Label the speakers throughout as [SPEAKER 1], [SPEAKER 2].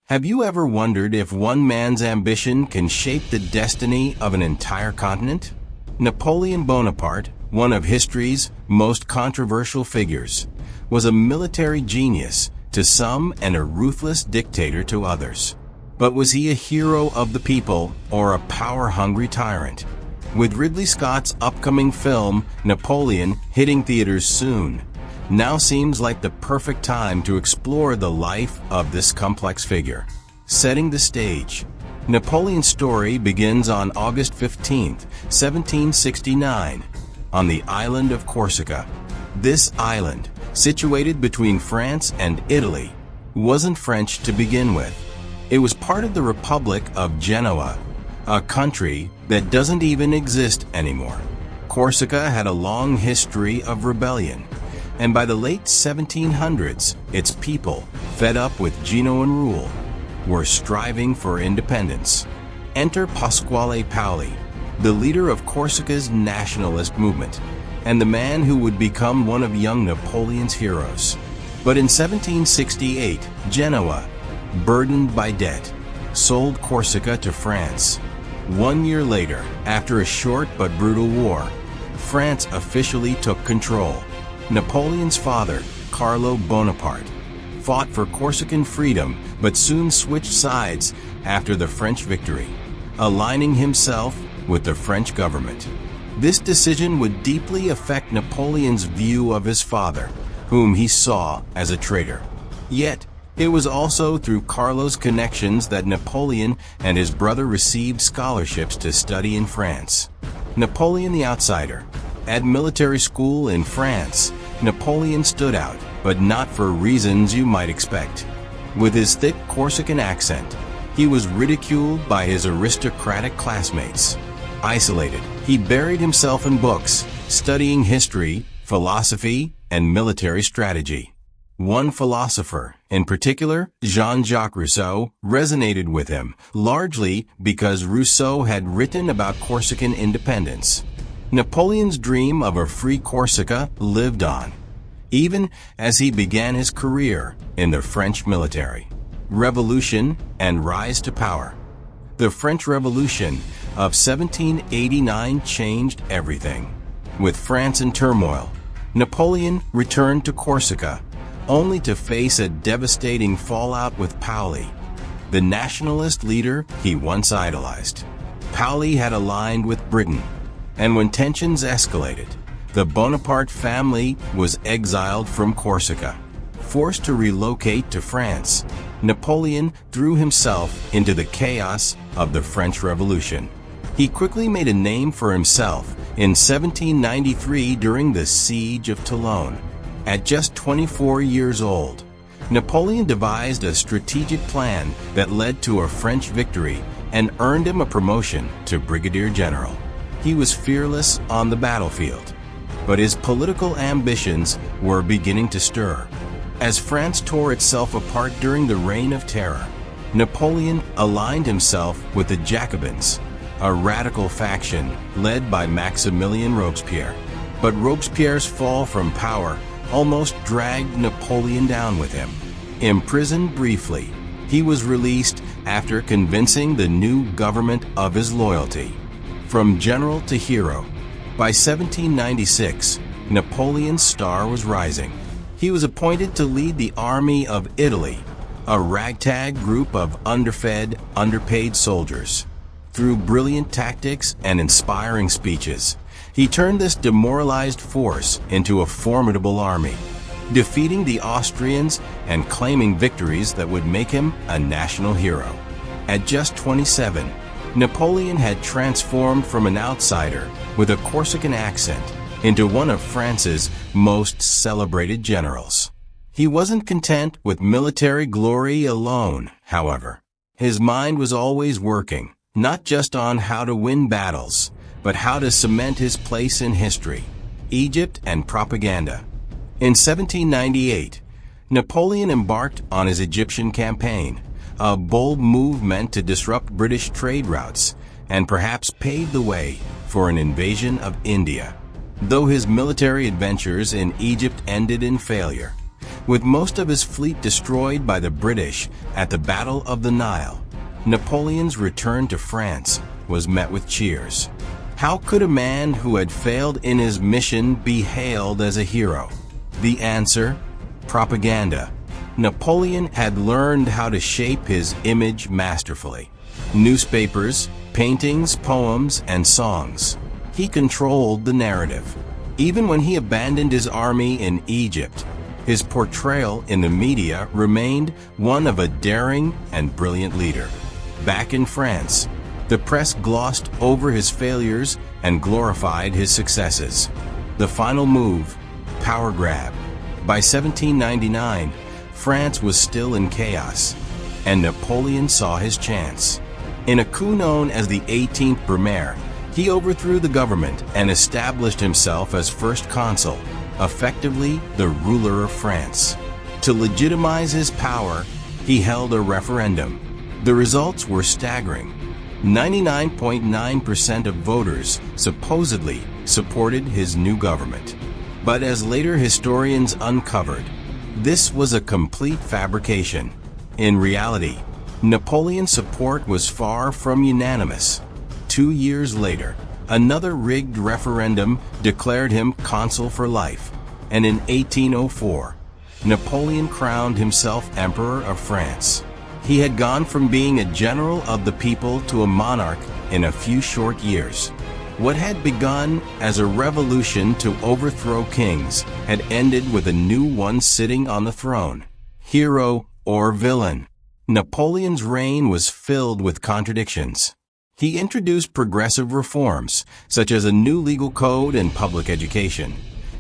[SPEAKER 1] Have you ever wondered if one man's ambition can shape the destiny of an entire continent? Napoleon Bonaparte, one of history's most controversial figures, was a military genius to some and a ruthless dictator to others. But was he a hero of the people or a power-hungry tyrant? With Ridley Scott's upcoming film, Napoleon, hitting theaters soon, now seems like the perfect time to explore the life of this complex figure. Setting the stage, Napoleon's story begins on August 15, 1769, on the island of Corsica. This island, situated between France and Italy, wasn't French to begin with. It was part of the Republic of Genoa, a country that doesn't even exist anymore. Corsica had a long history of rebellion, and by the late 1700s, its people, fed up with Genoan rule, were striving for independence. Enter Pasquale Paoli, the leader of Corsica's nationalist movement, and the man who would become one of young Napoleon's heroes. But in 1768, Genoa, burdened by debt, sold Corsica to France. 1 year later, after a short but brutal war, France officially took control. Napoleon's father, Carlo Bonaparte, fought for Corsican freedom but soon switched sides after the French victory, aligning himself with the French government. This decision would deeply affect Napoleon's view of his father, whom he saw as a traitor. Yet, it was also through Carlo's connections that Napoleon and his brother received scholarships to study in France. Napoleon the Outsider. At military school in France, Napoleon stood out, but not for reasons you might expect. With his thick Corsican accent, he was ridiculed by his aristocratic classmates. Isolated, he buried himself in books, studying history, philosophy, and military strategy. One philosopher, in particular, Jean-Jacques Rousseau, resonated with him, largely because Rousseau had written about Corsican independence. Napoleon's dream of a free Corsica lived on, even as he began his career in the French military. Revolution and rise to power. The French Revolution of 1789 changed everything. With France in turmoil, Napoleon returned to Corsica, only to face a devastating fallout with Paoli, the nationalist leader he once idolized. Paoli had aligned with Britain, and when tensions escalated, the Bonaparte family was exiled from Corsica. Forced to relocate to France, Napoleon threw himself into the chaos of the French Revolution. He quickly made a name for himself in 1793 during the Siege of Toulon. At just 24 years old, Napoleon devised a strategic plan that led to a French victory and earned him a promotion to brigadier general. He was fearless on the battlefield, but his political ambitions were beginning to stir. As France tore itself apart during the Reign of Terror, Napoleon aligned himself with the Jacobins, a radical faction led by Maximilien Robespierre. But Robespierre's fall from power almost dragged Napoleon down with him. Imprisoned briefly, he was released after convincing the new government of his loyalty. From general to hero, by 1796, Napoleon's star was rising. He was appointed to lead the Army of Italy, a ragtag group of underfed, underpaid soldiers. Through brilliant tactics and inspiring speeches, he turned this demoralized force into a formidable army, defeating the Austrians and claiming victories that would make him a national hero. At just 27, Napoleon had transformed from an outsider with a Corsican accent into one of France's most celebrated generals. He wasn't content with military glory alone, however. His mind was always working, not just on how to win battles, but how to cement his place in history, Egypt, and propaganda. In 1798, Napoleon embarked on his Egyptian campaign, a bold move meant to disrupt British trade routes and perhaps pave the way for an invasion of India. Though his military adventures in Egypt ended in failure, With most of his fleet destroyed by the British at the Battle of the Nile, Napoleon's return to France was met with cheers. How could a man who had failed in his mission be hailed as a hero? The answer: propaganda. Napoleon had learned how to shape his image masterfully. Newspapers, paintings, poems, and songs. He controlled the narrative. Even when he abandoned his army in Egypt, his portrayal in the media remained one of a daring and brilliant leader. Back in France, the press glossed over his failures and glorified his successes. The final move: power grab. By 1799, France was still in chaos, and Napoleon saw his chance. In a coup known as the 18th Brumaire, he overthrew the government and established himself as first consul, effectively the ruler of France. To legitimize his power, he held a referendum. The results were staggering. 99.9% of voters supposedly supported his new government. But as later historians uncovered, this was a complete fabrication. In reality, Napoleon's support was far from unanimous. 2 years later, another rigged referendum declared him consul for life, and in 1804, Napoleon crowned himself Emperor of France. He had gone from being a general of the people to a monarch in a few short years. What had begun as a revolution to overthrow kings had ended with a new one sitting on the throne. Hero or villain? Napoleon's reign was filled with contradictions. He introduced progressive reforms, such as a new legal code and public education.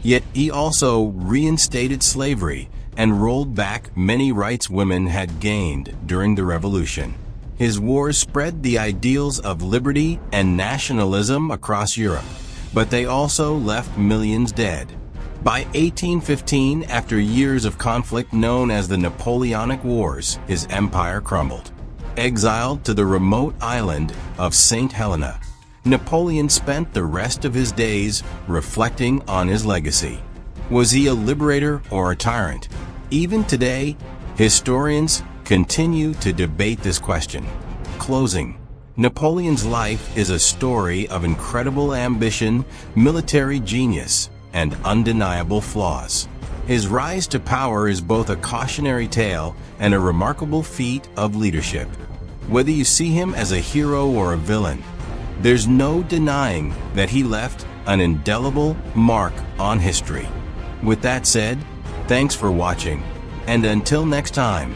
[SPEAKER 1] Yet he also reinstated slavery and rolled back many rights women had gained during the Revolution. His wars spread the ideals of liberty and nationalism across Europe, but they also left millions dead. By 1815, after years of conflict known as the Napoleonic Wars, his empire crumbled. Exiled to the remote island of St. Helena, Napoleon spent the rest of his days reflecting on his legacy. Was he a liberator or a tyrant? Even today, historians continue to debate this question. Closing. Napoleon's life is a story of incredible ambition, military genius, and undeniable flaws. His rise to power is both a cautionary tale and a remarkable feat of leadership. Whether you see him as a hero or a villain, there's no denying that he left an indelible mark on history. With that said, thanks for watching, and until next time.